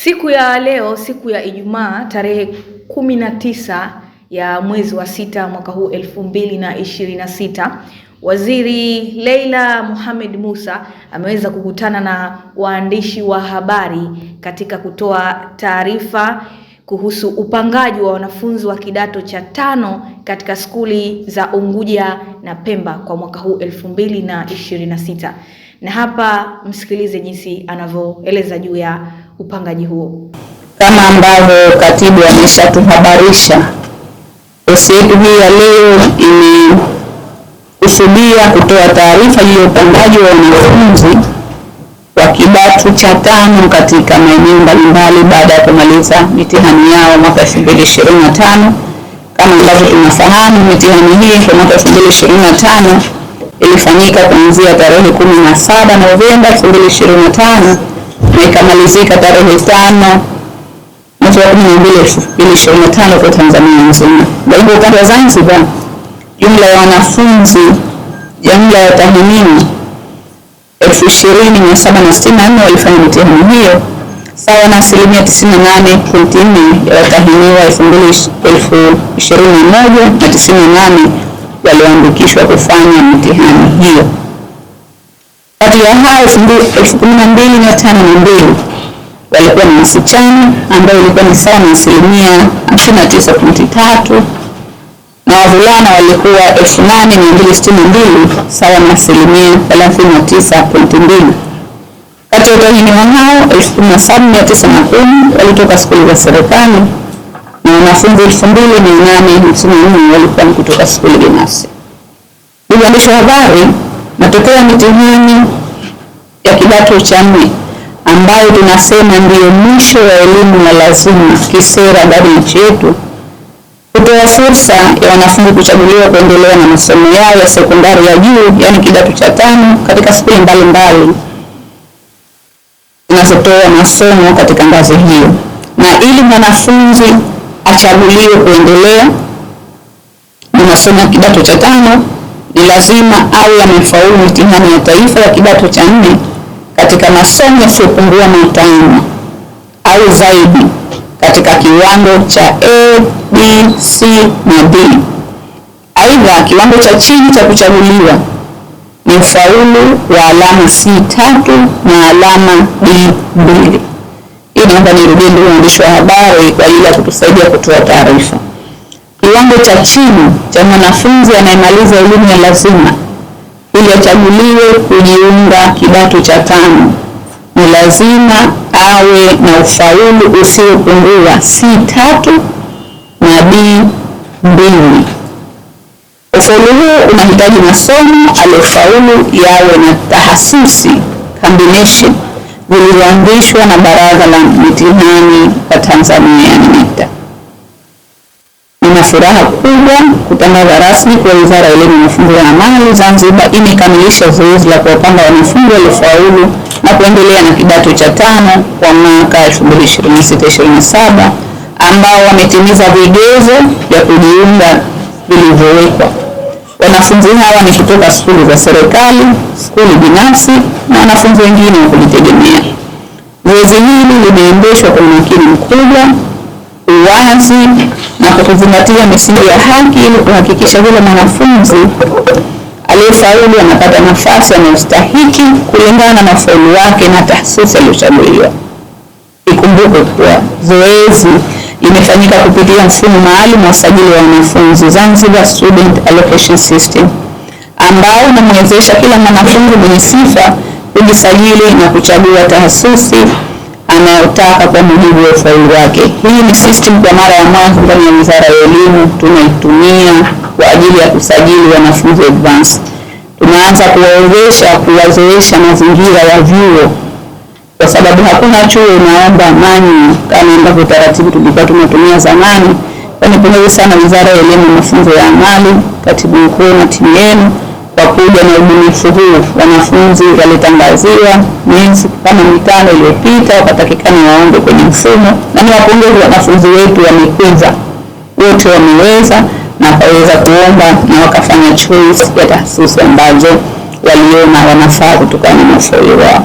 Siku ya leo, siku ya Ijumaa, tarehe 19 ya mwezi wa 6 mwaka huu 2026, Waziri Leila Mohamed Musa ameweza kukutana na waandishi wa habari katika kutoa taarifa kuhusu upangaji wa wanafunzi wa kidato cha 5 katika skuli za Unguja na Pemba kwa mwaka huu 2026. Na hapa msikilize jinsi anavyoeleza juu ya upangaji huo. Kama ambavyo katibu ameshatuhabarisha, ofisi yetu hii ya leo imekusudia kutoa taarifa juu ya upangaji wa wanafunzi wa kidato cha 5 katika maeneo mbalimbali baada ya kumaliza mitihani yao mwaka 2025. Kama ambavyo tunafahamu, mitihani hii kwa mwaka 2025 ilifanyika kuanzia tarehe 17 Novemba 2025 na ikamalizika tarehe 5 mwezi wa 12 2025 kwa Tanzania nzima. Kwa hivyo upande wa Zanzibar, jumla ya wanafunzi jumla ya watahiniwa 20,764 walifanya mitihani hiyo, sawa na 98.4% ya watahiniwa 2021 na 98 walioandikishwa kufanya mitihani hiyo. Kati ya hao 12,502 walikuwa ni wasichana ambao ilikuwa ni sawa na 59.3%, na wavulana walikuwa 8,262 sawa na 39.2%. Kati ya watahiniwa hao 17,910 walitoka skuli za serikali na wanafunzi 2,854 walikuwa kutoka skuli binafsi. Ndugu waandishi wa habari, matokeo ya mitihani ya kidato cha 4 ambayo tunasema ndiyo mwisho wa elimu ya lazima kisera ndani ya nchi yetu, kutoa fursa ya wanafunzi kuchaguliwa kuendelea na masomo yao ya sekondari ya juu, yani kidato cha 5 katika skuli mbalimbali zinazotoa masomo katika ngazi hiyo. Na ili mwanafunzi achaguliwe kuendelea na masomo ya kidato cha 5 ni lazima awe amefaulu mitihani ya taifa ya kidato cha 4 katika masomo yasiyopungua 5 au zaidi katika kiwango cha A, B, C na D. Aidha, kiwango cha chini cha kuchaguliwa ni ufaulu wa alama C3 na alama D2. Hii naomba nirudie ndugu waandishi wa habari kwa ajili ya kutusaidia kutoa taarifa. Kiwango cha chini cha mwanafunzi anayemaliza elimu ya lazima ili achaguliwe kujiunga kidato cha 5 ni lazima awe na ufaulu usiopungua C3 na D2. Ufaulu huu unahitaji masomo aliyofaulu yawe na tahasusi combination zilizoanzishwa na Baraza la Mitihani wa Tanzania NECTA. Nina furaha kubwa kutangaza rasmi kwa Wizara ya Elimu na Mafunzo ya Amali Zanzibar imekamilisha zoezi la kuwapanga wanafunzi waliofaulu na kuendelea na kidato cha 5 kwa mwaka 2026-2027 ambao wametimiza vigezo vya kujiunga vilivyowekwa. Wanafunzi hawa ni kutoka skuli za serikali, skuli binafsi na wanafunzi wengine wa kujitegemea. Zoezi hili limeendeshwa kwa umakini mkubwa, uwazi na kwa kuzingatia misingi ya haki ili kuhakikisha kila mwanafunzi aliyefaulu anapata nafasi anayostahiki kulingana na ufaulu wake na tahasusi aliyochaguliwa. Ikumbuke kuwa zoezi limefanyika kupitia mfumo maalum wa usajili wa wanafunzi Zanzibar Student Allocation System, ambao unamwezesha kila mwanafunzi mwenye sifa kujisajili na kuchagua tahasusi anayotaka kwa mujibu wa ufaulu wake. Hii ni system kwa mara ya mwanzo ndani ya Wizara ya Elimu tunaitumia kwa ajili ya kusajili wanafunzi advance. Tunaanza kuwazoesha mazingira ya vyuo, kwa sababu hakuna chuo inaomba manual kama ambavyo taratibu tulikuwa tunatumia zamani. Nipongeze sana Wizara ya Elimu na Mafunzo ya Amali, katibu mkuu na timu yenu kwa kuja na ubunifu huu. Wanafunzi walitangaziwa miezi kama 5 iliyopita wakatakikana waombe kwenye mfumo, na niwapongeze wanafunzi wetu wamekuza, wote wameweza na wakaweza kuomba na wakafanya choice ya tahasusi ambazo waliona wanafaa kutokana na ufaulu wao.